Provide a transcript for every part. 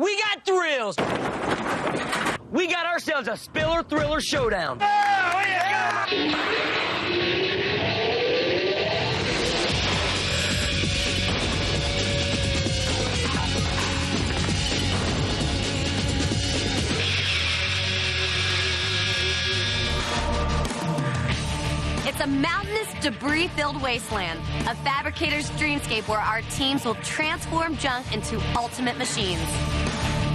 we got thrills. We got ourselves a spiller thriller showdown. It's a mountainous, debris-filled wasteland, a fabricator's dreamscape where our teams will transform junk into ultimate machines.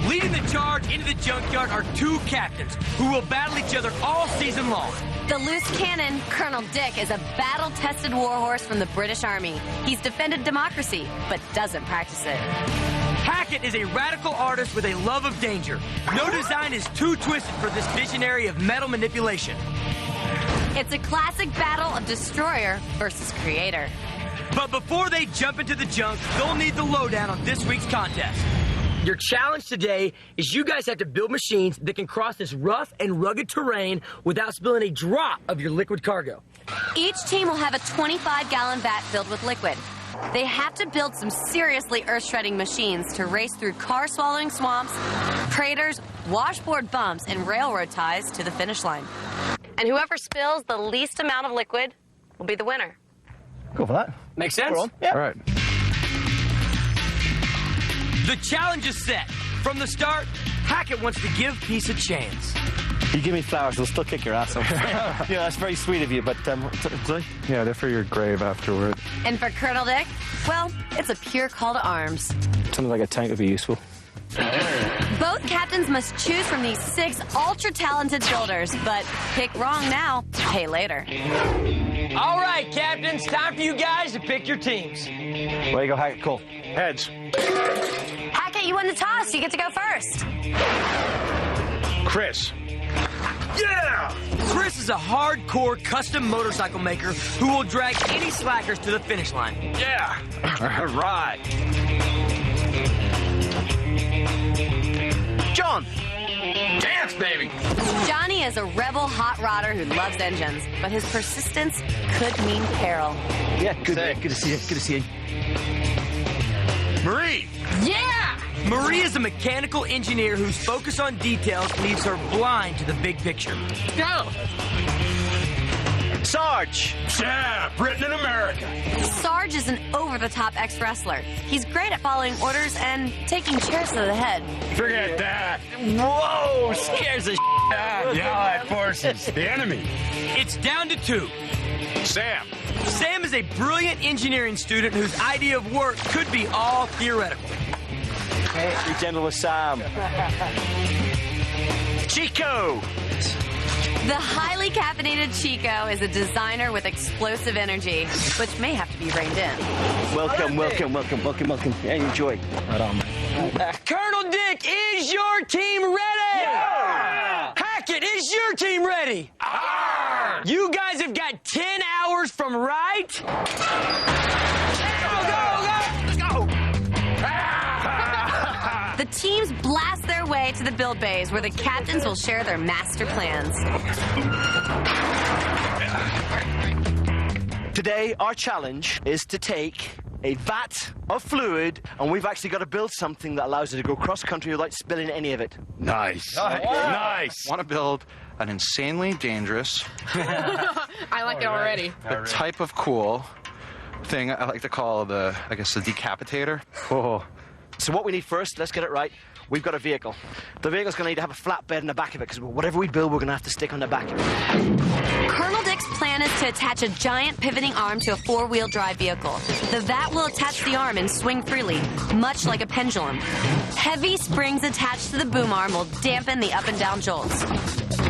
Leading the charge into the junkyard are two captains who will battle each other all season long. The loose cannon, Colonel Dick, is a battle-tested warhorse from the British Army. He's defended democracy, but doesn't practice it. Hackett is a radical artist with a love of danger. No design is too twisted for this visionary of metal manipulation. It's a classic battle of destroyer versus creator. But before they jump into the junk, they'll need the lowdown on this week's contest. Your challenge today is you guys have to build machines that can cross this rough and rugged terrain without spilling a drop of your liquid cargo. Each team will have a 25-gallon vat filled with liquid. They have to build some seriously earth-shredding machines to race through car-swallowing swamps, craters, washboard bumps, and railroad ties to the finish line. And whoever spills the least amount of liquid will be the winner. Go for that. Make sense? Yeah. All right. The challenge is set. From the start, Hackett wants to give peace a chance. You give me flowers, we'll still kick your ass off. Yeah, that's very sweet of you, but Yeah, they're for your grave afterward. And for Colonel Dick, well, it's a pure call to arms. something like a tank would be useful. Both captains must choose from these 6 ultra-talented builders, but pick wrong now, pay later. All right, captains, time for you guys to pick your teams. Where you go, Hackett? Cool. Heads. Hackett, you won the toss. You get to go first. Chris. Yeah! Chris is a hardcore custom motorcycle maker who will drag any slackers to the finish line. Yeah. All right. John! Dance, baby. Johnny is a rebel hot rodder who loves engines, but his persistence could mean peril. Yeah, good to see you. Good to see you. Marie. Yeah! Marie is a mechanical engineer whose focus on details leaves her blind to the big picture. Go. Sarge! Yeah, Britain and America. Sarge is an over-the-top ex-wrestler. He's great at following orders and taking chairs to the head. Forget that. Whoa! Scares the out of the Allied forces. The enemy. It's down to 2. Sam. Sam is a brilliant engineering student whose idea of work could be all theoretical. Be gentle with Sam. Chicko! The highly caffeinated Chicko is a designer with explosive energy, which may have to be reined in. Welcome. Yeah, enjoy. Right on. Colonel Dick, is your team ready? Yeah! Hackett, is your team ready? Arr! You guys have got 10 hours from right. Let's go. The teams blast their way to the build bays where the captains will share their master plans. Today, our challenge is to take a vat of fluid, and we've actually got to build something that allows it to go cross-country without spilling any of it. Nice. Nice. Want to build an insanely dangerous, I like it already. a type of cool thing I like to call the decapitator. Oh. So what we need first, let's get it right, we've got a vehicle. The vehicle's going to need to have a flatbed in the back of it, because whatever we build, we're going to have to stick on the back of it. Colonel Dick's plan is to attach a giant pivoting arm to a 4-wheel drive vehicle. The vat will attach the arm and swing freely, much like a pendulum. Heavy springs attached to the boom arm will dampen the up and down jolts.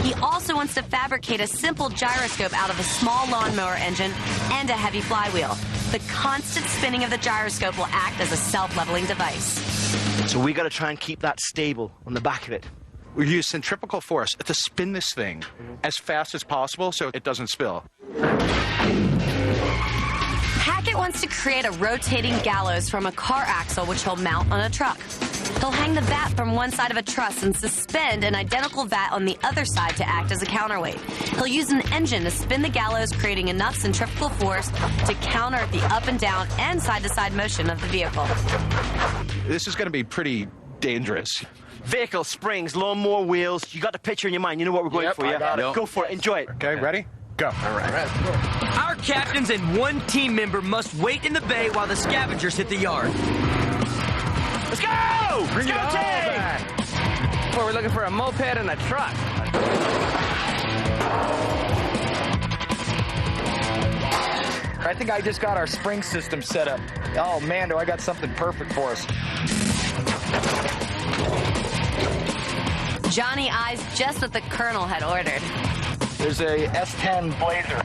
He also wants to fabricate a simple gyroscope out of a small lawnmower engine and a heavy flywheel. The constant spinning of the gyroscope will act as a self-leveling device. So we got to try and keep that stable on the back of it. We use centrifugal force to spin this thing as fast as possible so it doesn't spill. Hackett wants to create a rotating gallows from a car axle which he'll mount on a truck. He'll hang the vat from one side of a truss and suspend an identical vat on the other side to act as a counterweight. He'll use an engine to spin the gallows, creating enough centrifugal force to counter the up and down and side-to-side motion of the vehicle. This is going to be pretty dangerous. Vehicle, springs, lawnmower wheels. You got the picture in your mind. You know what we're going for, yeah? I got it. Go for it. Enjoy it. Okay, ready? Go. All right. Our captains and one team member must wait in the bay while the scavengers hit the yard. Let's go! Bring it Let's all go, team! back. Boy, we're looking for a moped and a truck. I think I just got our spring system set up. Oh, man, do I got something perfect for us. Johnny eyes just what the Colonel had ordered. There's a S10 Blazer.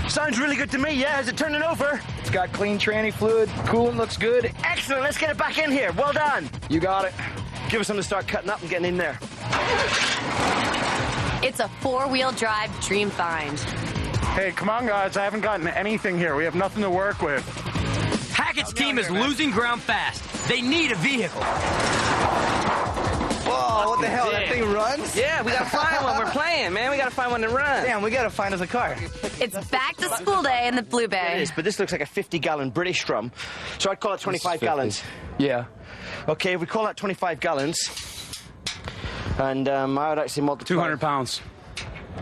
Sounds really good to me, yeah? Is it turning over? It's got clean tranny fluid. Coolant looks good. Excellent. Let's get it back in here. Well done. You got it. Give us something to start cutting up and getting in there. It's a four-wheel drive dream find. Hey, come on, guys. I haven't gotten anything here. We have nothing to work with. Hackett's team is losing ground fast. They need a vehicle. Whoa, what the hell? That thing runs? Yeah, we gotta find one. We're playing, man. We gotta find one that runs. Damn, we gotta find us a car. It's back to school day in the Blue It Bay. is, but this looks like a 50-gallon British drum. So I'd call it 25 gallons. Yeah. Okay, if we call that 25 gallons, and I would actually multiply... 200 pounds.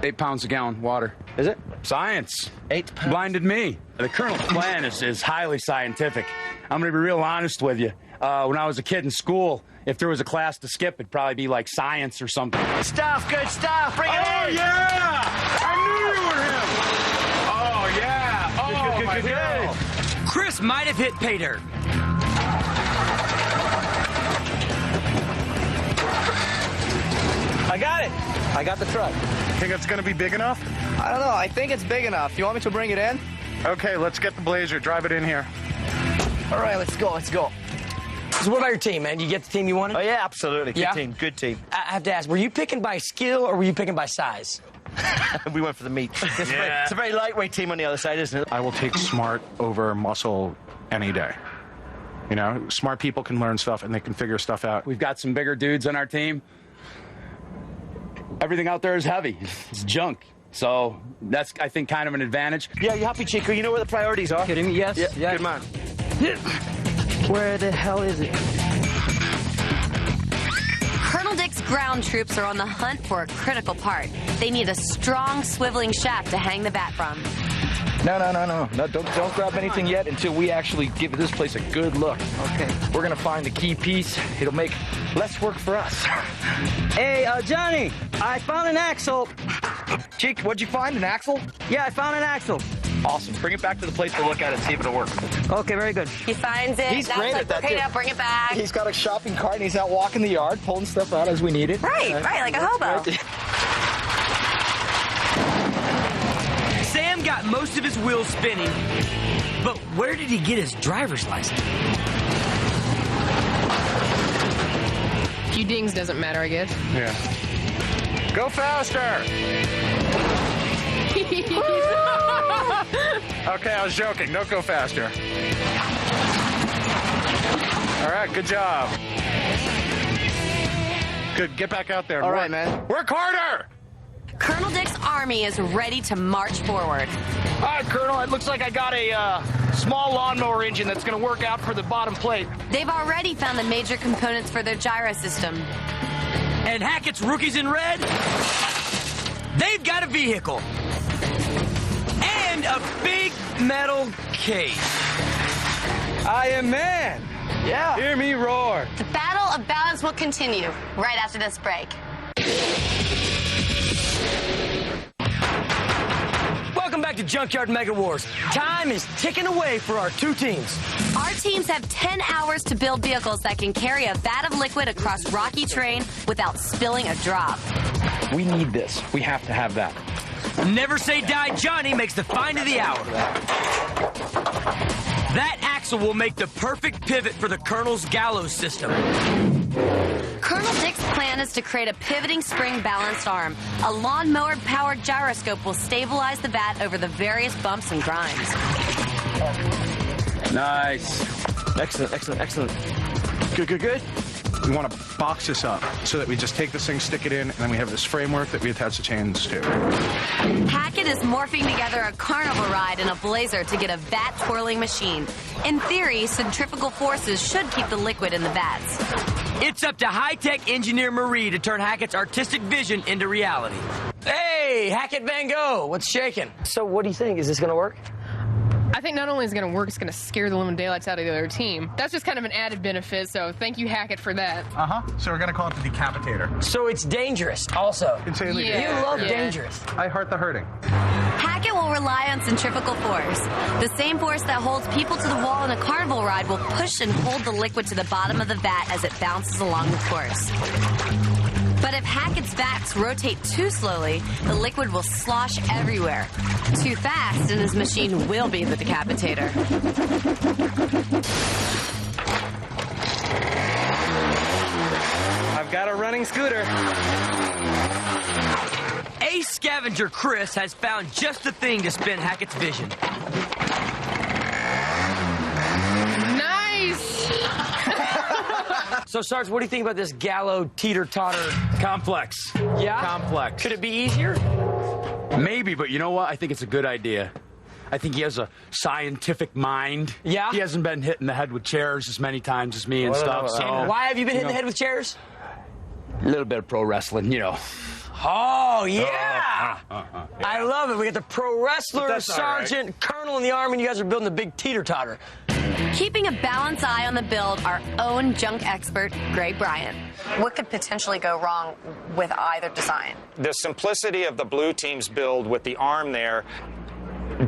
8 pounds a gallon, water. Is it? Science. 8 pounds. Blinded me. The Colonel's plan is highly scientific. I'm going to be real honest with you. When I was a kid in school, if there was a class to skip, it'd probably be like science or something. Stuff, good stuff. Bring it in. Yeah! I knew you were him! Oh, yeah! Oh, Good, my good, good, hero! Chris might have hit pay dirt. I got it. I got the truck. Think it's going to be big enough? I don't know. I think it's big enough. You want me to bring it in? Okay, let's get the Blazer. Drive it in here. All right, let's go. Let's go. So what about your team, man? You get the team you wanted? Oh, yeah, absolutely. Good Yeah? team. Good team. I have to ask, were you picking by skill or were you picking by size? We went for the meat. It's a very lightweight team on the other side, isn't it? I will take smart over muscle any day. You know, smart people can learn stuff and they can figure stuff out. We've got some bigger dudes on our team. Everything out there is heavy. It's junk. So that's, I think, kind of an advantage. Yeah, you happy, Chicko? You know where the priorities are? Kidding me? Yes. Yeah, good man. Where the hell is it? Colonel Dick's ground troops are on the hunt for a critical part. They need a strong, swiveling shaft to hang the bat from. No, don't grab anything yet until we actually give this place a good look. Okay. We're gonna find the key piece. It'll make less work for us. Hey, Johnny, I found an axle. Cheek, what'd you find? An axle? Yeah, I found an axle. Awesome. Bring it back to the place to look at it and see if it'll work. Okay, very good. He finds it. He's That's great like, at that, okay, too. now bring it back. He's got a shopping cart and he's out walking the yard, pulling stuff out as we need it. Right, like a hobo. Sam got most of his wheels spinning, but where did he get his driver's license? Few dings doesn't matter, I guess. Yeah. Go faster! Okay, I was joking. Don't go faster. All right, good job. Good, get back out there. All right, man. Work harder! Colonel Dick's army is ready to march forward. All right, Colonel, it looks like I got a small lawnmower engine that's going to work out for the bottom plate. They've already found the major components for their gyro system. And Hackett's rookies in red, they've got a vehicle. And a big metal case. Iron Man. Yeah. Hear me roar. The battle of balance will continue right after this break. Welcome back to Junkyard Mega-Wars. Time is ticking away for our two teams. Our teams have 10 hours to build vehicles that can carry a vat of liquid across rocky terrain without spilling a drop. We need this. We have to have that. Never Say Die Johnny makes the find of the hour. That axle will make the perfect pivot for the Colonel's gallows system. Colonel Dick's plan is to create a pivoting spring balanced arm. A lawnmower-powered gyroscope will stabilize the vat over the various bumps and grinds. Nice. Excellent, excellent, excellent. Good, good, good. We want to box this up so that we just take this thing, stick it in, and then we have this framework that we attach the chains to. Hackett is morphing together a carnival ride and a blazer to get a vat twirling machine. In theory, centrifugal forces should keep the liquid in the vats. It's up to high-tech engineer Marie to turn Hackett's artistic vision into reality. Hey, Hackett Van Gogh, what's shaking? So what do you think? Is this going to work? I think not only is it going to work, it's going to scare the living daylights out of the other team. That's just kind of an added benefit, so thank you, Hackett, for that. So we're going to call it the decapitator. So it's dangerous, also. Insanely Yeah. You love Yeah. dangerous. I heart the hurting. Hackett will rely on centrifugal force. The same force that holds people to the wall in a carnival ride will push and hold the liquid to the bottom of the vat as it bounces along the course. But if Hackett's vats rotate too slowly, the liquid will slosh everywhere. Too fast, and his machine will be the decapitator. I've got a running scooter. Ace scavenger Chris has found just the thing to spin Hackett's vision. Nice! So, Sarge, what do you think about this gallow teeter-totter? Complex. Yeah? Complex. Could it be easier? Maybe, but you know what? I think it's a good idea. I think he has a scientific mind. Yeah? He hasn't been hit in the head with chairs as many times as me and stuff. So And why have you been hit in the head with chairs? a little bit of pro wrestling, you know. Oh, yeah. I love it. We got the pro wrestler, That's all right. sergeant, colonel in the army, and you guys are building a big teeter-totter. Keeping a balanced eye on the build, our own junk expert, Greg Bryant. What could potentially go wrong with either design? The simplicity of the blue team's build with the arm there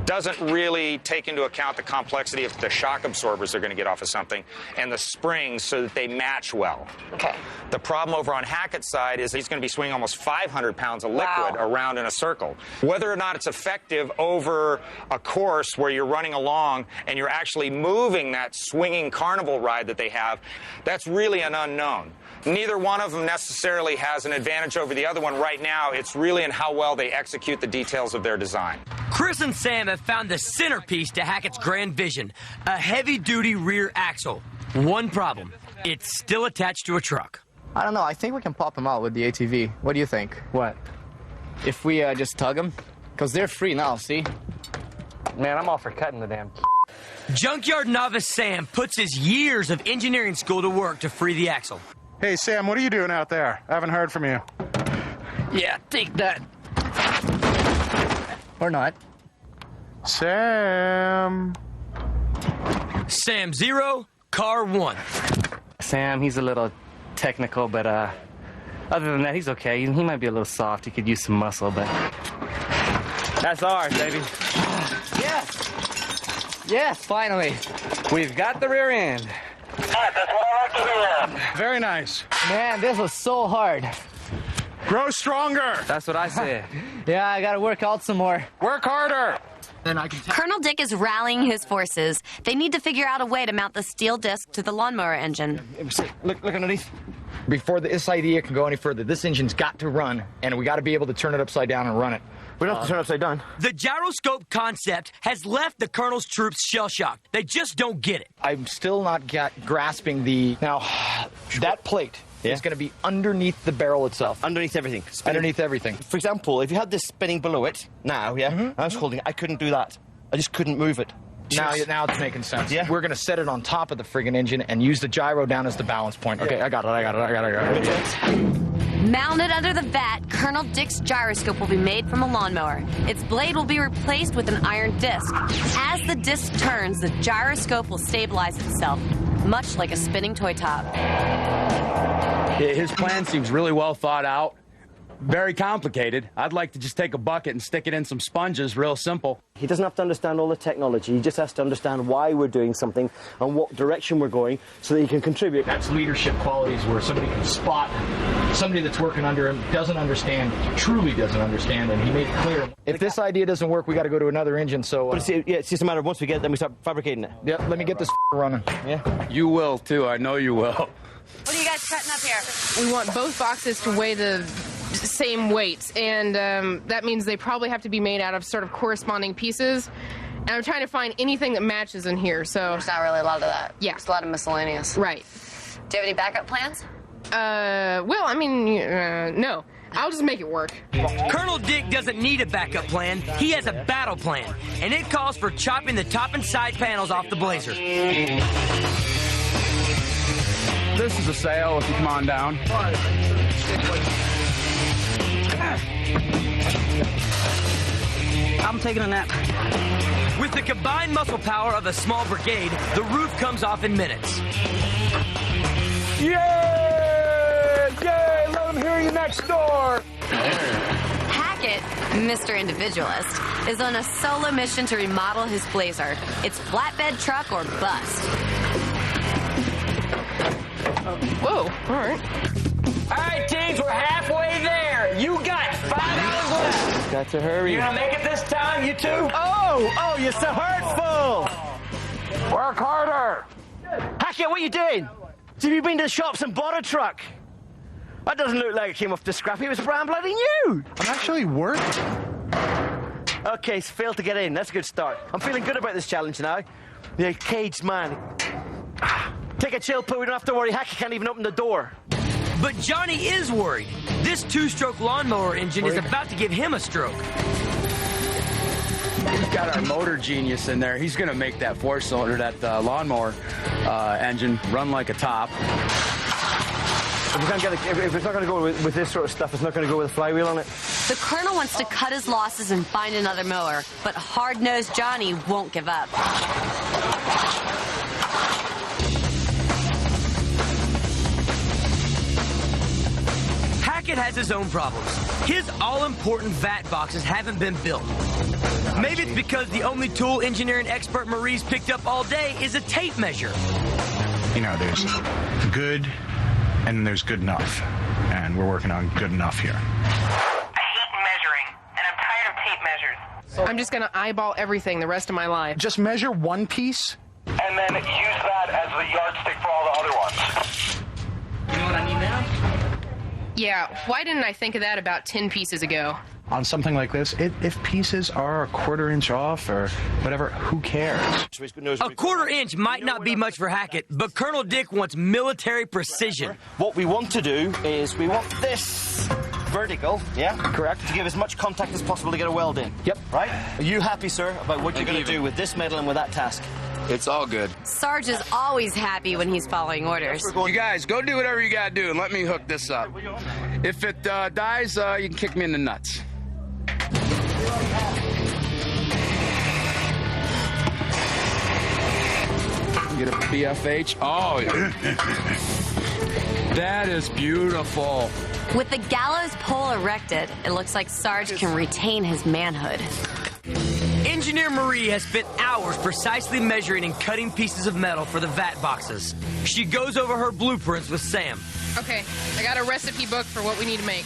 doesn't really take into account the complexity of the shock absorbers they're going to get off of something and the springs so that they match well. Okay. The problem over on Hackett's side is he's going to be swinging almost 500 pounds of liquid around in a circle. Whether or not it's effective over a course where you're running along and you're actually moving that swinging carnival ride that they have, that's really an unknown. Neither one of them necessarily has an advantage over the other one right now. It's really in how well they execute the details of their design. Chris and Sam have found the centerpiece to Hackett's grand vision, a heavy-duty rear axle. One problem, it's still attached to a truck. I don't know. I think we can pop them out with the ATV. What do you think? What? If we just tug them? Because they're free now, see? Man, I'm all for cutting the damn. Junkyard novice Sam puts his years of engineering school to work to free the axle. Hey, Sam, what are you doing out there? I haven't heard from you. Yeah, take that. Or not. Sam. Sam 0, car 1. Sam, he's a little technical, but other than that, he's okay. He might be a little soft. He could use some muscle, but that's ours, baby. Yes. Yes, finally. We've got the rear end. Very nice. Man, this was so hard. Grow stronger. That's what I said. Yeah, I gotta work out some more. Work harder. Then I can Colonel Dick is rallying his forces. They need to figure out a way to mount the steel disc to the lawnmower engine. Look underneath. Before this idea can go any further, this engine's got to run, and we got to be able to turn it upside down and run it. We don't have to turn it upside down. The gyroscope concept has left the Colonel's troops shell-shocked. They just don't get it. I'm still not grasping the... Now, that plate is going to be underneath the barrel itself. Underneath everything. Underneath everything. For example, if you had this spinning below it, now, I was holding it, I couldn't do that. I just couldn't move it. Now it's making sense. Yeah. We're going to set it on top of the friggin' engine and use the gyro down as the balance point. Okay, I got it. Mounted under the vat, Colonel Dick's gyroscope will be made from a lawnmower. Its blade will be replaced with an iron disc. As the disc turns, the gyroscope will stabilize itself, much like a spinning toy top. His plan seems really well thought out. Very complicated. I'd like to just take a bucket and stick it in some sponges, real simple. He doesn't have to understand all the technology. He just has to understand why we're doing something and what direction we're going so that he can contribute. That's leadership qualities where somebody can spot somebody that's working under him, doesn't understand, truly doesn't understand, and he made it clear. If this idea doesn't work, we got to go to another engine, so... But it's just a matter of once we get it, then we start fabricating it. Yeah, let me get this running. Yeah. You will, too. I know you will. What are you guys cutting up here? We want both boxes to weigh the same weights, and that means they probably have to be made out of sort of corresponding pieces. And I'm trying to find anything that matches in here, so... There's not really a lot of that. Yeah. There's a lot of miscellaneous. Right. Do you have any backup plans? Well, I mean, no. I'll just make it work. Colonel Dick doesn't need a backup plan. He has a battle plan, and it calls for chopping the top and side panels off the Blazer. This is a sale if you come on down. I'm taking a nap. With the combined muscle power of a small brigade, the roof comes off in minutes. Yay! Yay! Let them hear you next door! Hackett, Mr. Individualist, is on a solo mission to remodel his Blazer. It's flatbed truck or bust. Whoa, all right. All right, teams, we're halfway there. You got 5 hours left. Got to hurry. You gonna make it this time, you two? Oh, you're so hurtful! Work harder! Hackett, what are you doing? Have you been to the shops and bought a truck? That doesn't look like it came off the Scrapheap. It was brand bloody new. I'm actually working. Okay, so failed to get in. That's a good start. I'm feeling good about this challenge now. The caged man. Take a chill pill. We don't have to worry. Hackett can't even open the door. But Johnny is worried. This 2-stroke lawnmower engine is about to give him a stroke. We've got our motor genius in there. He's going to make that 4-cylinder, that lawnmower engine run like a top. If it's not going to go with this sort of stuff, it's not going to go with a flywheel on it. The Colonel wants to cut his losses and find another mower, but hard-nosed Johnny won't give up. Hackett has his own problems. His all-important vat boxes haven't been built. Maybe it's because the only tool engineering expert Marie's picked up all day is a tape measure. You know, there's good and there's good enough. And we're working on good enough here. I hate measuring, and I'm tired of tape measures. I'm just gonna eyeball everything the rest of my life. Just measure one piece. And then use that as the yardstick for all the other ones. You know what I need now? Yeah, why didn't I think of that about 10 pieces ago? On something like this, if pieces are a 1/4 inch off or whatever, who cares? A 1/4 inch might not be much for Hackett, but Colonel Dick wants military precision. What we want to do is we want this vertical, yeah? Correct. To give as much contact as possible to get a weld in. Yep. Right? Are you happy, sir, about what you're going to do with this metal and with that task? It's all good. Sarge is always happy when he's following orders. You guys, go do whatever you got to do and let me hook this up. If it dies, you can kick me in the nuts. Get a BFH. Oh, yeah. That is beautiful. With the gallows pole erected, it looks like Sarge can retain his manhood. Engineer Marie has spent hours precisely measuring and cutting pieces of metal for the vat boxes. She goes over her blueprints with Sam. Okay, I got a recipe book for what we need to make.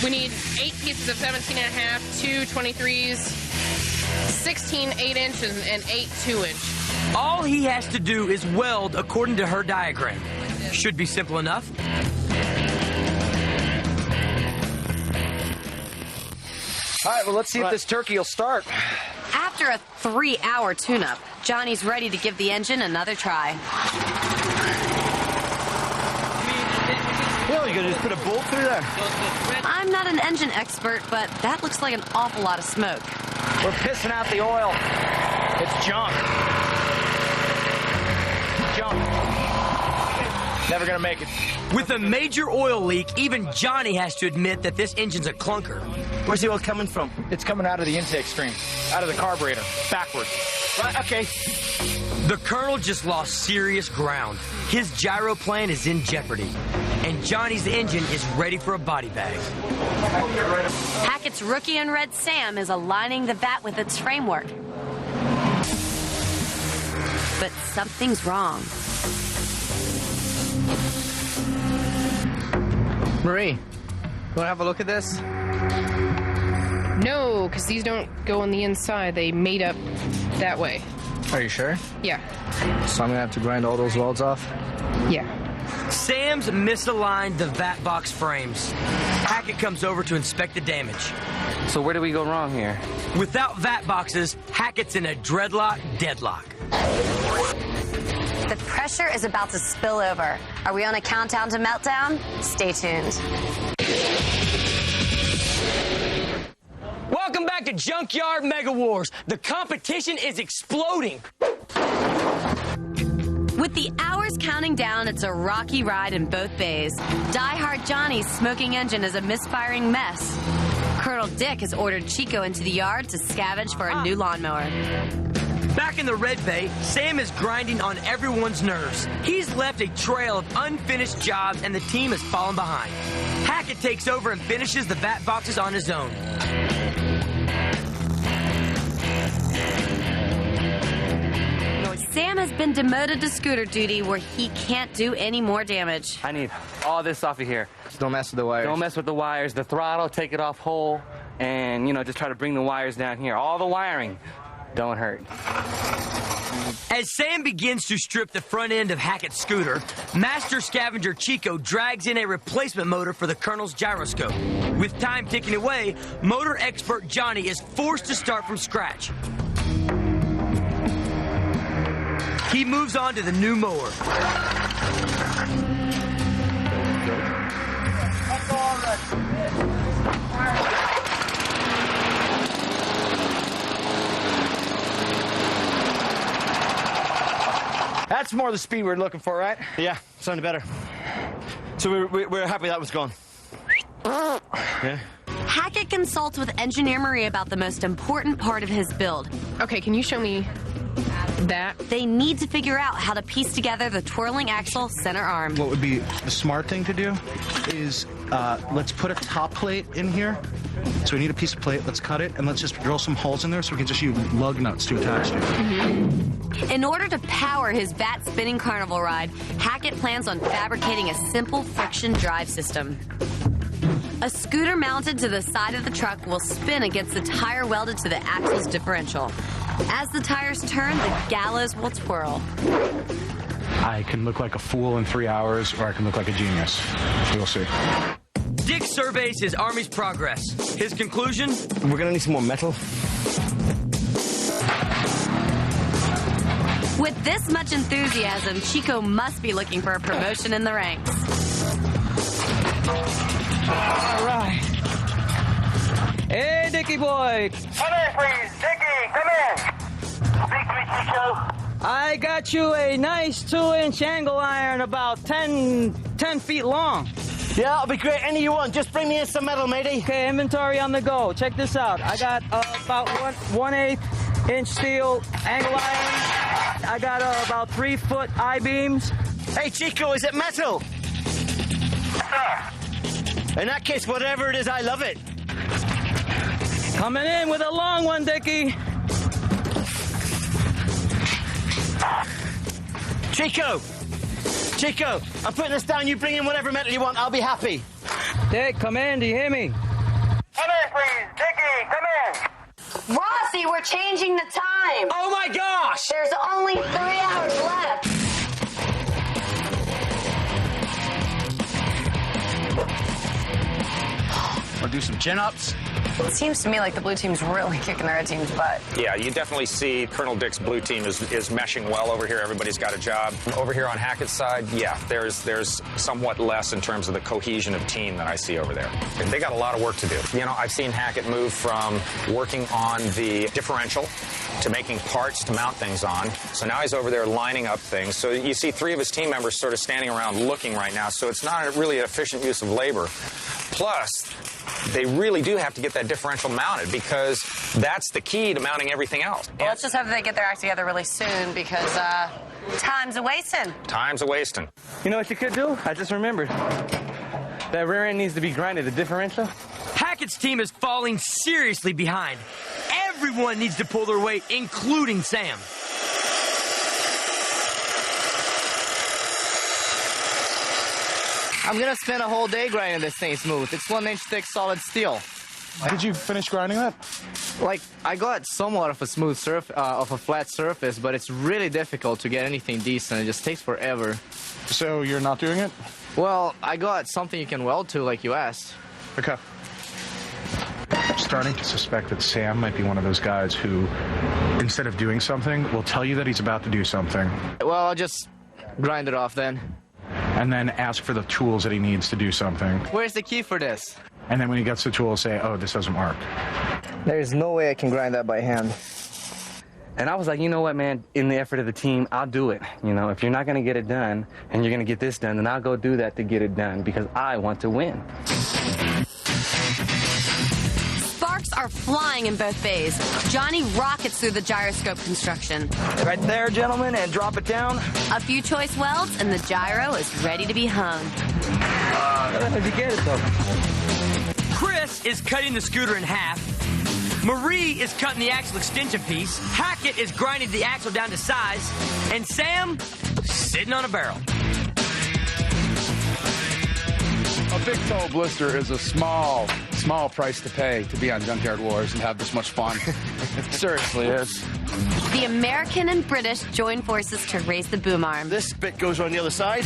We need 8 pieces of 17.5, 2 23s, 16 8-inch, and 8 2-inch. All he has to do is weld according to her diagram. Should be simple enough. All right, well, let's see if this turkey will start. After a 3-hour tune-up, Johnny's ready to give the engine another try. Well, you're going to just put a bolt through there. I'm not an engine expert, but that looks like an awful lot of smoke. We're pissing out the oil. It's junk. Junk. Never gonna make it. With a major oil leak, even Johnny has to admit that this engine's a clunker. Where's the oil coming from? It's coming out of the intake stream, out of the carburetor, backwards. Right, okay. The Colonel just lost serious ground. His gyro plan is in jeopardy. And Johnny's engine is ready for a body bag. Hackett's rookie in red Sam is aligning the vat with its framework. But something's wrong. Marie, you want to have a look at this? No, because these don't go on the inside. They made up that way. Are you sure? Yeah. So I'm going to have to grind all those welds off? Yeah. Sam's misaligned the vat box frames. Hackett comes over to inspect the damage. So where do we go wrong here? Without vat boxes, Hackett's in a dreadlock deadlock. The pressure is about to spill over. Are we on a countdown to meltdown? Stay tuned. Welcome back to Junkyard Mega-Wars. The competition is exploding. With the hours counting down, it's a rocky ride in both bays. Die-Hard Johnny's smoking engine is a misfiring mess. Colonel Dick has ordered Chicko into the yard to scavenge for a new lawnmower. Back in the red bay, Sam is grinding on everyone's nerves. He's left a trail of unfinished jobs and the team has fallen behind. Hackett takes over and finishes the vat boxes on his own. Sam has been demoted to scooter duty where he can't do any more damage. I need all this off of here. Just don't mess with the wires. Don't mess with the wires. The throttle, take it off whole, and, you know, just try to bring the wires down here. All the wiring. Don't hurt. As Sam begins to strip the front end of Hackett's scooter, Master Scavenger Chicko drags in a replacement motor for the Colonel's gyroscope. With time ticking away, motor expert Johnny is forced to start from scratch. He moves on to the new mower. That's more the speed we're looking for, right? Yeah, sounded better. So we're happy that was gone. Yeah. Hackett consults with Engineer Marie about the most important part of his build. Okay, can you show me that? They need to figure out how to piece together the twirling axle center arm. What would be the smart thing to do is let's put a top plate in here. So we need a piece of plate. Let's cut it, and let's just drill some holes in there so we can just use lug nuts to attach to it. Mm-hmm. In order to power his vat spinning carnival ride, Hackett plans on fabricating a simple friction drive system. A scooter mounted to the side of the truck will spin against the tire welded to the axle's differential. As the tires turn, the gallows will twirl. I can look like a fool in 3 hours, or I can look like a genius. We'll see. Dick surveys his army's progress. His conclusion? We're gonna need some more metal. With this much enthusiasm, Chicko must be looking for a promotion in the ranks. All right. Hey, Dickie boy. Come in, please. Dickie, come in. Speak to me, Chicko. I got you a nice 2-inch angle iron about 10 feet long. Yeah, that'll be great. Any you want. Just bring me in some metal, matey. Okay, inventory on the go. Check this out. I got about 1/8 inch steel angle iron. I got about 3-foot I-beams. Hey, Chicko, is it metal? Sir. In that case, whatever it is, I love it. Coming in with a long one, Dickie. Chicko, I'm putting this down. You bring in whatever metal you want. I'll be happy. Dick, come in. Do you hear me? Come in, please. Dickie, come in. Rossi, we're changing the time. Oh my gosh! There's only 3 hours left. Or do some chin-ups. It seems to me like the blue team's really kicking the red team's butt. Yeah, you definitely see Colonel Dick's blue team is meshing well over here. Everybody's got a job. Over here on Hackett's side, yeah, there's somewhat less in terms of the cohesion of team that I see over there. They got a lot of work to do. You know, I've seen Hackett move from working on the differential to making parts to mount things on. So now he's over there lining up things. So you see 3 of his team members sort of standing around looking right now. So it's not really an efficient use of labor. Plus, they really do have to get that differential mounted because that's the key to mounting everything else. Well, let's just hope they get their act together really soon because time's a-wasting. Time's a-wasting. You know what you could do? I just remembered. That rear end needs to be grinded, the differential. Hackett's team is falling seriously behind. Everyone needs to pull their weight, including Sam. I'm gonna spend a whole day grinding this thing smooth. It's 1-inch thick solid steel. Did you finish grinding that? Like, I got somewhat of a smooth of a flat surface, but it's really difficult to get anything decent. It just takes forever. So you're not doing it? Well, I got something you can weld to, like you asked. Okay. I'm starting to suspect that Sam might be one of those guys who, instead of doing something, will tell you that he's about to do something. Well, I'll just Grind it off then. And then ask for the tools that he needs to do something. Where's the key for this? And then when he gets the tools, say, oh, this doesn't work. There's no way I can grind that by hand. And I was like, you know what, man, in the effort of the team, I'll do it. You know, if you're not going to get it done and you're going to get this done, then I'll go do that to get it done because I want to win. Sparks are flying in both bays. Johnny rockets through the gyroscope construction. Right there, gentlemen, and drop it down. A few choice welds, and the gyro is ready to be hung. How did you get it, though? Chris is cutting the scooter in half. Marie is cutting the axle extension piece. Hackett is grinding the axle down to size. And Sam, sitting on a barrel. A big toe blister is a small price to pay to be on Junkyard Wars and have this much fun. Seriously, is. The American and British join forces to raise the boom arm. This bit goes on the other side.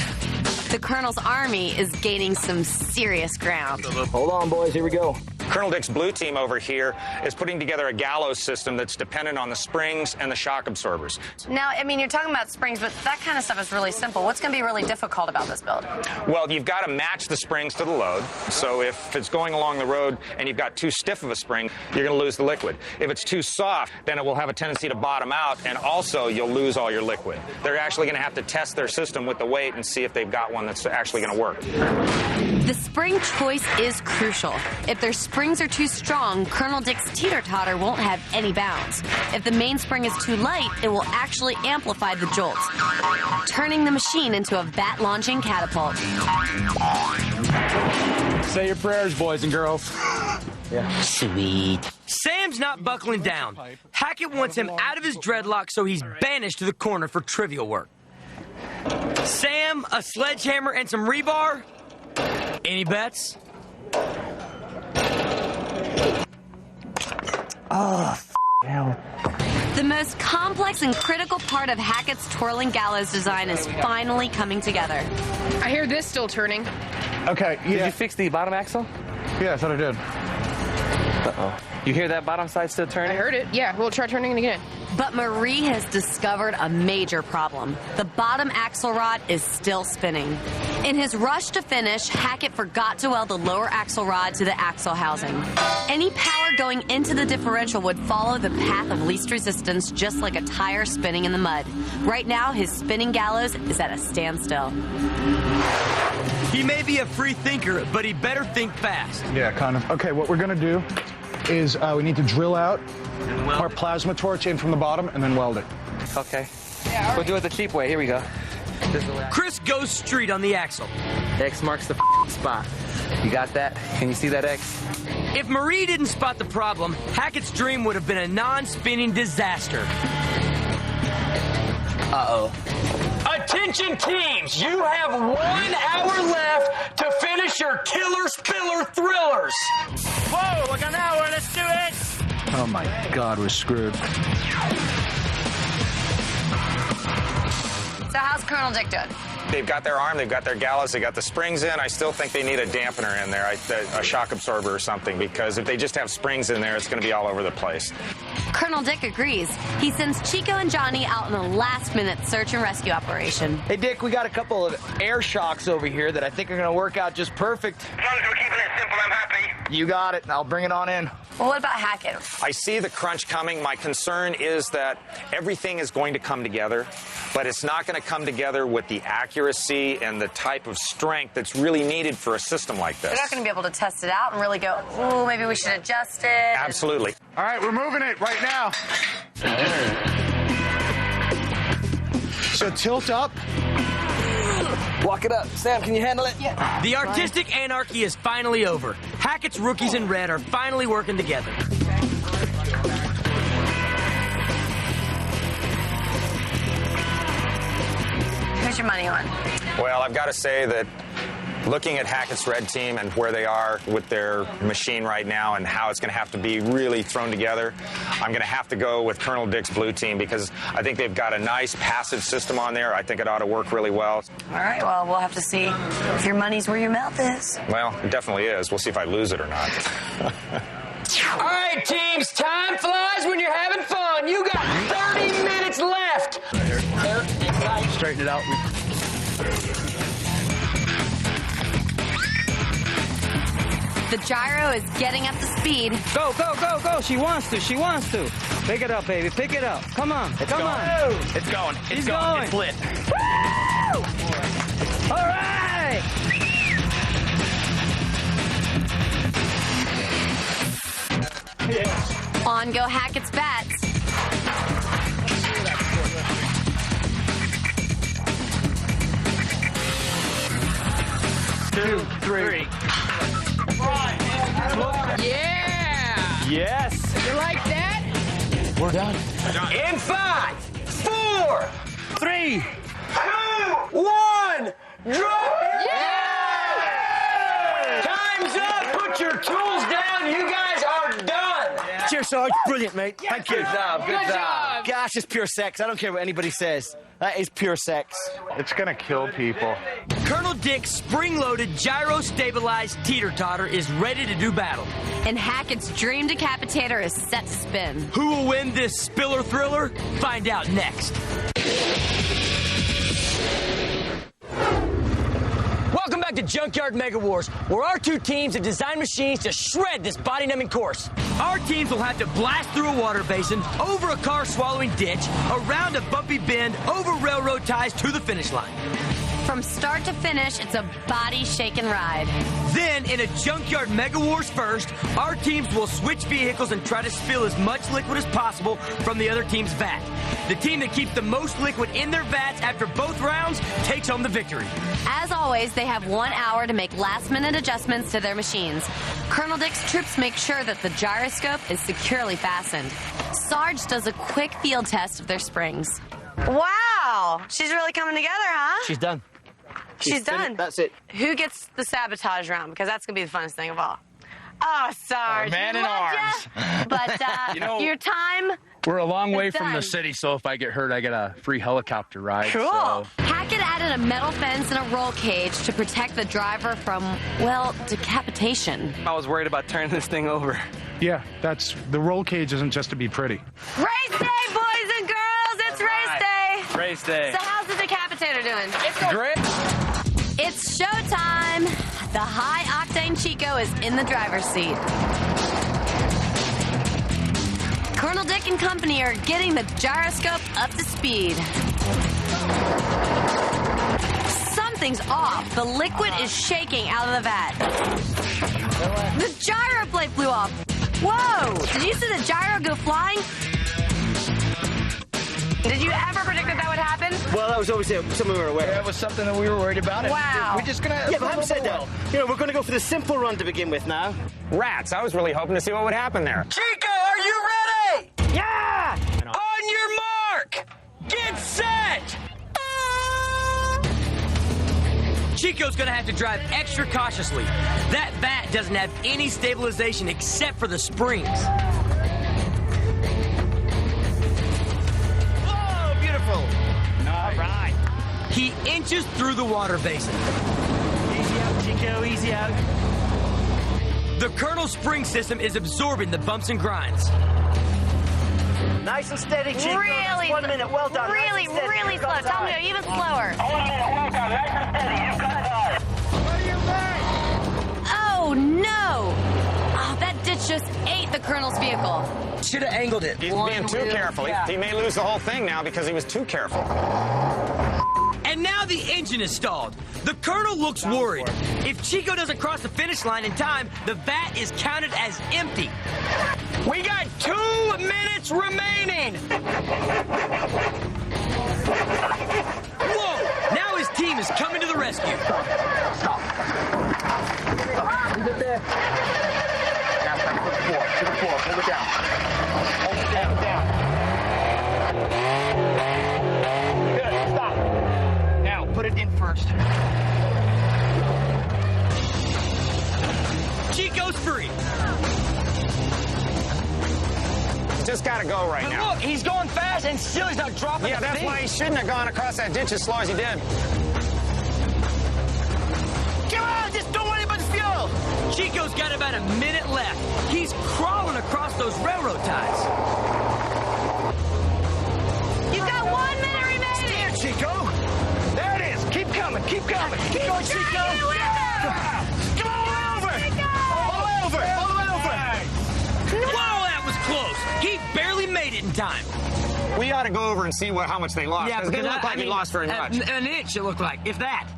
The Colonel's army is gaining some serious ground. Hold on, boys. Here we go. Colonel Dick's blue team over here is putting together a gallows system that's dependent on the springs and the shock absorbers. Now, I mean, you're talking about springs, but that kind of stuff is really simple. What's going to be really difficult about this build? Well, you've got to match the springs to the load. So if it's going along the road and you've got too stiff of a spring, you're going to lose the liquid. If it's too soft, then it will have a tendency to bottom out, and also you'll lose all your liquid. They're actually going to have to test their system with the weight and see if they've got one that's actually going to work. The spring choice is crucial. If their springs are too strong, Colonel Dick's teeter-totter won't have any bounce. If the mainspring is too light, it will actually amplify the jolts, turning the machine into a vat-launching catapult. Say your prayers, boys and girls. Yeah. Sweet. Sam's not buckling down. Hackett wants him out of his dreadlock, so he's banished to the corner for trivial work. Sam, a sledgehammer and some rebar? Any bets? Oh, hell. The most complex and critical part of Hackett's twirling gallows design is finally coming together. I hear this still turning. Okay, yeah. Did you fix the bottom axle? Yeah, I thought I did. Uh-oh. You hear that bottom side still turning? I heard it. Yeah, we'll try turning it again. But Marie has discovered a major problem. The bottom axle rod is still spinning. In his rush to finish, Hackett forgot to weld the lower axle rod to the axle housing. Any power going into the differential would follow the path of least resistance, just like a tire spinning in the mud. Right now, his spinning gallows is at a standstill. He may be a free thinker, but he better think fast. Yeah, kind of. Okay, what we're going to do is we need to drill out our plasma torch in from the bottom and then weld it. Okay. Yeah, we'll do it the cheap way. Here we go. Chris goes street on the axle. X marks the spot. You got that? Can you see that X? If Marie didn't spot the problem, Hackett's dream would have been a non-spinning disaster. Uh-oh. Attention teams, you have 1 hour left to finish your killer spiller thrillers. Whoa, we got an hour, let's do it. Oh my God, we're screwed. So how's Colonel Dick doing? They've got their arm, they've got their gallows, they got the springs in. I still think they need a dampener in there, a shock absorber or something, because if they just have springs in there, it's going to be all over the place. Colonel Dick agrees. He sends Chicko and Johnny out in a last-minute search and rescue operation. Hey, Dick, we got a couple of air shocks over here that I think are going to work out just perfect. As long as we're keeping it simple, I'm happy. You got it. I'll bring it on in. Well, what about Hackett? I see the crunch coming. My concern is that everything is going to come together, but it's not going to come together with the accuracy and the type of strength that's really needed for a system like this. You're not going to be able to test it out and really go, ooh, maybe we should adjust it. Absolutely. All right, we're moving it right now. So tilt up. Walk it up. Sam, can you handle it? Yeah. The artistic anarchy is finally over. Hackett's rookies in red are finally working together. Who's your money on? Well, I've got to say that looking at Hackett's red team and where they are with their machine right now and how it's going to have to be really thrown together, I'm going to have to go with Colonel Dick's blue team because I think they've got a nice passive system on there. I think it ought to work really well. All right, well, we'll have to see if your money's where your mouth is. Well, it definitely is. We'll see if I lose it or not. All right, teams, time flies when you're having fun. You got 30 minutes left. Straighten it out. The gyro is getting up to speed. Go, go, go, go. She wants to. She wants to. Pick it up, baby. Pick it up. Come on. Come on. It's going. It's He's going. going. It's lit. Woo! All right. On go Hackett's vats. Two, three. Yeah! Yes. You like that? We're done. In 5, 4, 3, 2, 1. Drop it! Yeah! Time's up. Put your tools down. You guys are done. Cheers, Sarge. Brilliant, mate. Thank you. Good job. Good job. Gosh, it's pure sex. I don't care what anybody says. That is pure sex. It's gonna kill people. Colonel Dick's spring-loaded, gyro-stabilized teeter-totter is ready to do battle. And Hackett's dream decapitator is set to spin. Who will win this spiller thriller? Find out next. Welcome back to Junkyard Mega-Wars, where our two teams have designed machines to shred this body-numbing course. Our teams will have to blast through a water basin, over a car-swallowing ditch, around a bumpy bend, over railroad ties to the finish line. From start to finish, it's a body-shaking ride. Then, in a Junkyard Mega-Wars first, our teams will switch vehicles and try to spill as much liquid as possible from the other team's vat. The team that keeps the most liquid in their vats after both rounds takes home the victory. As always, they have 1 hour to make last-minute adjustments to their machines. Colonel Dick's troops make sure that the gyroscope is securely fastened. Sarge does a quick field test of their springs. Wow. She's really coming together, huh? She's done. She's done. That's it. Who gets the sabotage round? Because that's going to be the funnest thing of all. Oh, Sarge. Man we in loved arms. ya. But You know, your time... We're a long way It's from the done. city, so if I get hurt, I get a free helicopter ride. Cool. So. Hackett added a metal fence and a roll cage to protect the driver from, well, decapitation. I was worried about turning this thing over. Yeah, the roll cage isn't just to be pretty. Race day, boys and girls. It's race day. Race day. So how's the decapitator doing? It's great. It's showtime. The high-octane Chicko is in the driver's seat. Colonel Dick and company are getting the gyroscope up to speed. Something's off. The liquid is shaking out of the vat. The gyro plate flew off. Whoa! Did you see the gyro go flying? Did you ever predict that would happen? Well, that was obviously something we were aware of. That was something that we were worried about. Wow. We're just gonna. Yeah, but having said that, we're going to go for the simple run to begin with now. Rats, I was really hoping to see what would happen there. Chico, are you ready? Yeah! On your mark! Get set! Chico's gonna have to drive extra cautiously. That vat doesn't have any stabilization except for the springs. Whoa, beautiful. All right. He inches through the water basin. Easy out, Chico, easy out. The Colonel's spring system is absorbing the bumps and grinds. Nice and steady, Chico. Really, 1 minute, well done. Really, nice and steady. really You've slow. got Tell me time. to go even slower. 1 minute, well done. Nice and steady. You've got time. Oh, no! Oh, that ditch just ate the Colonel's vehicle. Should have angled it. He's being too careful. He may lose the whole thing now because he was too careful. And now the engine is stalled. The Colonel looks worried. If Chico doesn't cross the finish line in time, the vat is counted as empty. We got 2 minutes remaining. Whoa! Now his team is coming to the rescue. Stop. Leave it there. Now to the floor. Hold it down. Hold it down. Good. Stop. Now put it in first. Chico's free. Just gotta go right But now. look, he's going fast and still he's not dropping Yeah, the that's thing. why he shouldn't have gone across that ditch as slow as he did. Come on, just don't worry about the fuel. Chico's got about a minute left. He's crawling across those railroad ties. You've got 1 minute remaining. Steer, Chico. There it is. Keep coming. Keep going. Keep going, Chicko. Come on over. All the way over. All the way over. Whoa, that was close. He barely made it in time. We ought to go over and see how much they lost. Yeah, Because it didn't look like he lost very much. An inch, it looked like, if that.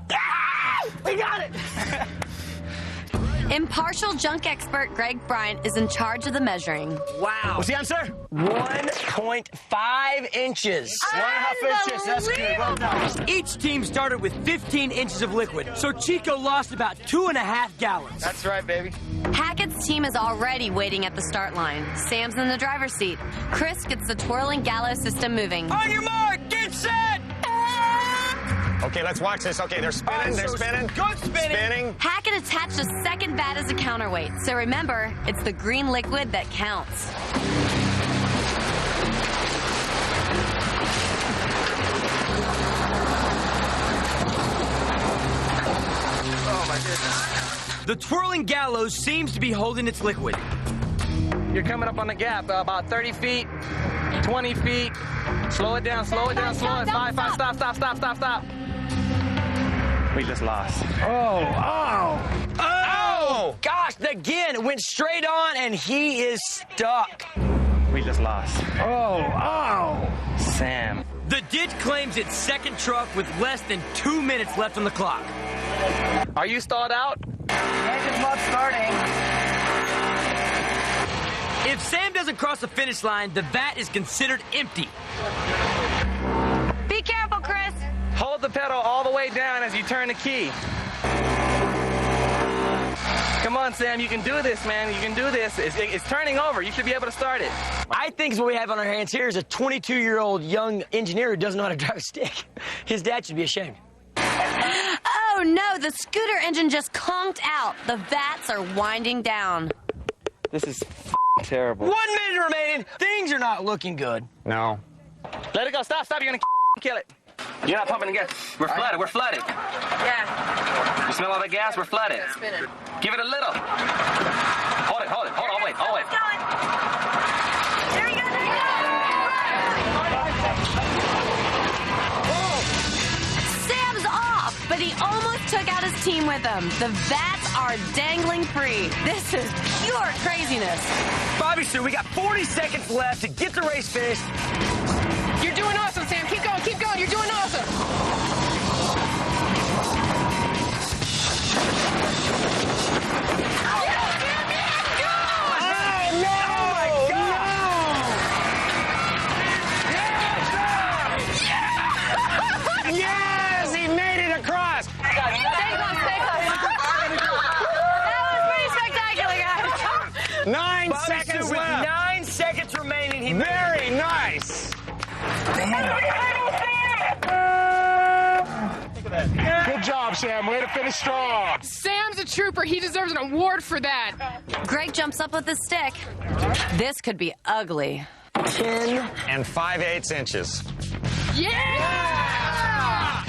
We got it. Impartial junk expert Greg Bryant is in charge of the measuring. Wow. What's the answer? 1.5 inches. 1.5 inches. That's good. Well done. Each team started with 15 inches of liquid, so Chicko lost about 2.5 gallons. That's right, baby. Hackett's team is already waiting at the start line. Sam's in the driver's seat. Chris gets the twirling gallows system moving. On your mark, get set! Okay, let's watch this. Okay, they're spinning. They're spinning. Good spinning. Spinning. Hackett attached a second vat as a counterweight. So remember, it's the green liquid that counts. Oh, my goodness. The twirling gallows seems to be holding its liquid. You're coming up on the gap, about 30 feet, 20 feet. Slow it down, slow it down, slow it. Five, stop. We just lost. Oh! Gosh, again, it went straight on, and he is stuck. We just lost. Sam. The ditch claims its second truck with less than 2 minutes left on the clock. Are you stalled out? Engine's not starting. If Sam doesn't cross the finish line, the vat is considered empty. Be careful, Chris. Hold the pedal all the way down as you turn the key. Come on, Sam, you can do this, man. You can do this. It's turning over. You should be able to start it. I think what we have on our hands here is a 22-year-old young engineer who doesn't know how to drive a stick. His dad should be ashamed. Oh no, the scooter engine just conked out. The vats are winding down. This is terrible. 1 minute remaining. Things are not looking good. No. Let it go. Stop. You're going to kill it. You're not pumping the gas. We're flooded. Yeah. You smell all the gas? We're flooded. Spinning. Give it a little. Hold it. Hold on, wait. There we go. Sam's off, but he almost took out his team with him. The vats are dangling free. This is pure craziness. Bobby Sue, we got 40 seconds left to get the race finished. You're doing awesome, Sam. Keep going. You're doing awesome. Yes, he made it across. Stay close. That was pretty spectacular, guys. 9 Bobby seconds Sue with left. 9 seconds remaining. He Very nice. Good job, Sam. Way to finish strong. Sam's a trooper. He deserves an award for that. Greg jumps up with his stick. This could be ugly. 10 and 5/8 inches. Yeah!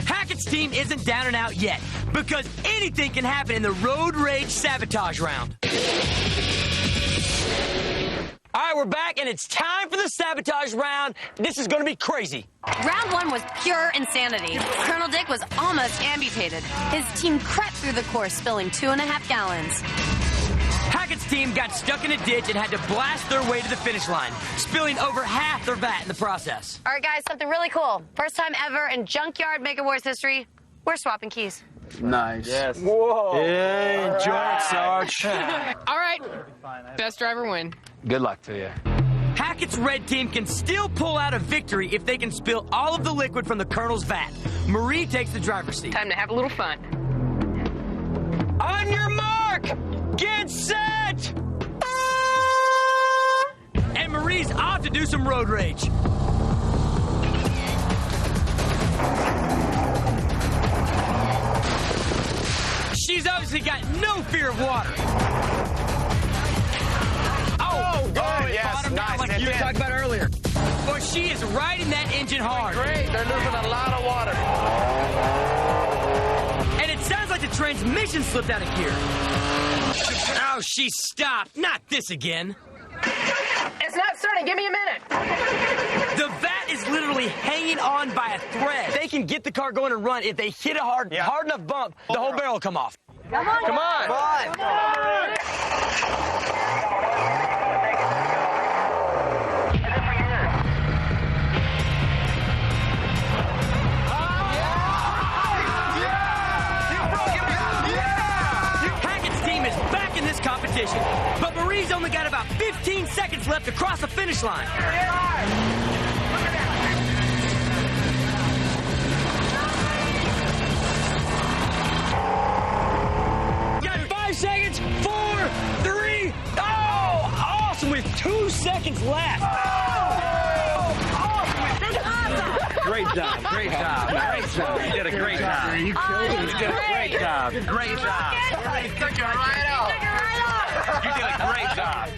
Hackett's team isn't down and out yet because anything can happen in the road rage sabotage round. All right, we're back, and it's time for the sabotage round. This is going to be crazy. Round 1 was pure insanity. Colonel Dick was almost amputated. His team crept through the course, spilling 2.5 gallons. Hackett's team got stuck in a ditch and had to blast their way to the finish line, spilling over half their vat in the process. All right, guys, something really cool. First time ever in Junkyard Mega-Wars history, we're swapping keys. Nice. Yes. Whoa. Yeah, enjoy it, Sarge. All right. Best driver win. Good luck to you. Hackett's red team can still pull out a victory if they can spill all of the liquid from the Colonel's vat. Marie takes the driver's seat. Time to have a little fun. On your mark, get set! And Marie's off to do some road rage. She's obviously got no fear of water. Oh, good. Yes, Bottom down nice. like you were talking about earlier. Well, she is riding that engine hard. Great. They're losing a lot of water. And it sounds like the transmission slipped out of gear. Oh, she stopped. Not this again. It's not not starting. Give me a minute. The vat is literally hanging on by a thread. They can get the car going and run. If they hit a hard enough bump, the whole barrel will come off. Come on. Come on. Come on. Come on. Hackett's team is back in this competition, but Marie's only got about 15 seconds left to cross the finish line. Got 5 seconds, 4, 3, oh, awesome with 2 seconds left. Great job. Great job. Great job. You did a great job. You killed it. You did a great job. Great job. You took it right off. You did a great job.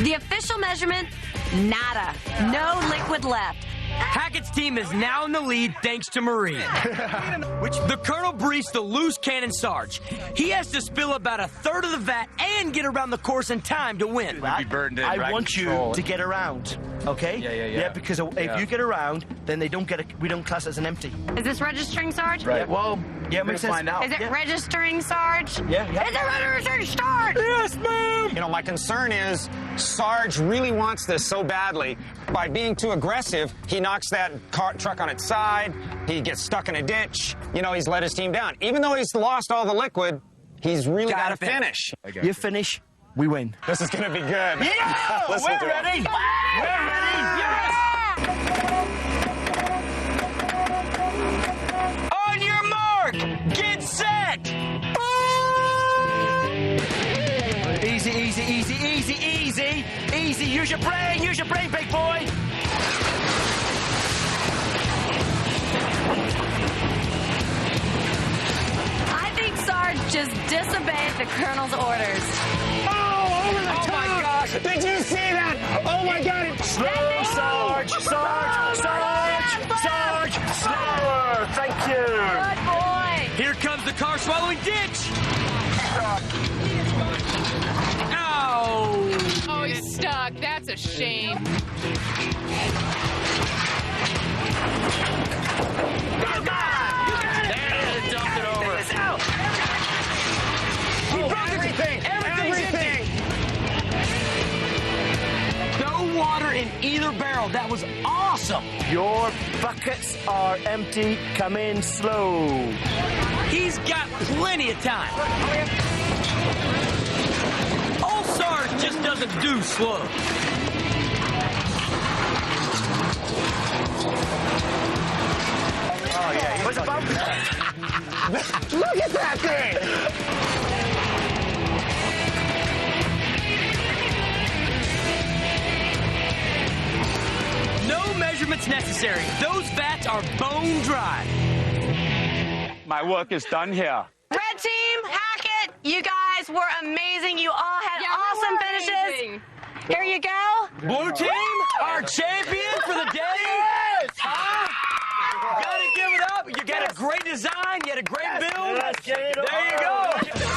The official measurement, nada. No liquid left. Hackett's team is now in the lead thanks to Marie. The Colonel briefs the loose cannon Sarge. He has to spill about a third of the vat and get around the course in time to win. Be burned in. I want you to get around, okay? Yeah, because if you get around, then they don't get we don't class it as an empty. Is this registering, Sarge? Right. Well, yeah, makes sense. find out. Is it registering, Sarge? Yeah. Is it registering, Sarge? Yes, ma'am. You know, my concern is Sarge really wants this so badly. By being too aggressive, he knocks that truck on its side. He gets stuck in a ditch. You know, he's let his team down. Even though he's lost all the liquid, he's really got to finish. You finish, we win. This is going to be good. Yeah! Listen We're to ready! him. We're ready! Yes! On your mark! Get set! Easy, easy, easy, easy, easy, easy. Use your brain, big boy. I think Sarge just disobeyed the Colonel's orders. Oh, over the top! Oh, my gosh! Did you see that? Oh, my God! Slow, Sarge! Sarge! Sarge! Sarge! Slower! Thank you! Good boy. Here comes the car swallowing ditch. Oh! Oh, he's stuck. That's a shame. Dumped it over. Everything! No water in either barrel. That was awesome. Your buckets are empty. Come in slow. He's got plenty of time. Old Sarge just doesn't do slow. Oh, yeah. What's a bump? Look at that thing! No measurements necessary. Those vats are bone dry. My work is done here. Red team, Hackett, you guys were amazing. You all had awesome finishes. Amazing. Here you go. Blue team, our champion for the day. Yes! Huh? Gotta give it up. You got a great design. You had a great build. Yes, There you go.